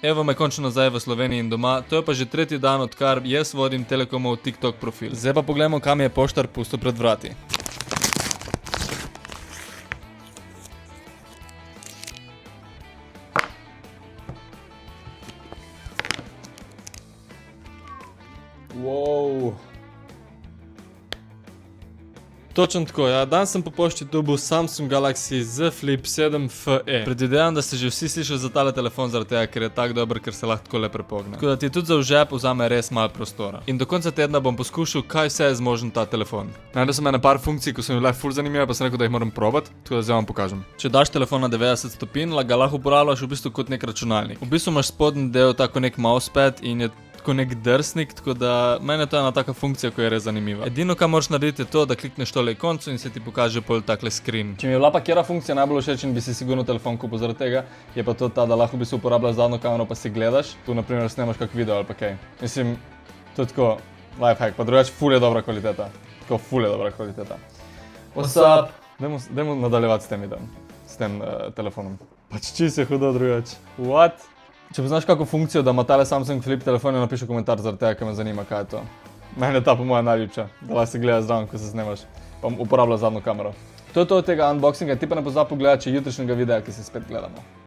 Evo me končno nazaj v Sloveniji in doma, to je pa že tretji dan, odkar jaz vodim Telekomov TikTok profil. Zdaj pa poglejmo, kam je poštar pustil pred vrati. Wow. Točno tako, ja. Danes sem po pošti dobil Samsung Galaxy Z Flip 7 FE. Predvidevam, da ste že vsi slišali za tale telefon zaradi tega, ker je tak dober, ker se lahko tako le prepogne. Tako da ti tudi za v žep vzame res malo prostora. In do konca tedna bom poskušal, kaj vse je zmožen ta telefon. Najdel sem ene par funkcij, ko so mi bile ful zanimive, pa sem rekel, da jih moram probati, tako da zdaj vam pokažem. Če daš telefon na 90 stopinj, ga lahko uporabljaš v bistvu kot nek računalnik. V bistvu imaš spodnji del tako nek mousepad in je tako nek drsnik, tako da meni je to ena taka funkcija, ko je res zanimiva. Edino, kar moraš narediti, je to, da klikneš tole ikonco in se ti pokaže pol takle screen. Če mi je bila pa katera funkcija najbolj všeč in bi si sigurno telefon kupil zaradi tega, je pa to ta, da lahko v bistvu uporabljaš zadnjo kamero pa si gledaš. Tu na primer snemaš kak video ali pa kaj. Mislim, to je tako lifehack, pa drugače ful je dobra kvaliteta. Tako ful je dobra kvaliteta. What's up? Dajmo nadaljevati s tem videom, s tem telefonom. Pač čisto je hudo drugače. What? Če poznaš kako funkcijo, da ima tale Samsung Flip telefon, napiši komentar zaradi tega, ker me zanima, kaj je to. Meni je ta po moja najljubša, da lahko se gleda zraven, ko se snemaš, pa uporablja zadnjo kamero. To je to od tega unboxinga, ti pa ne pozabi pogledati, če jutrišnjega videa, ki se spet gledamo.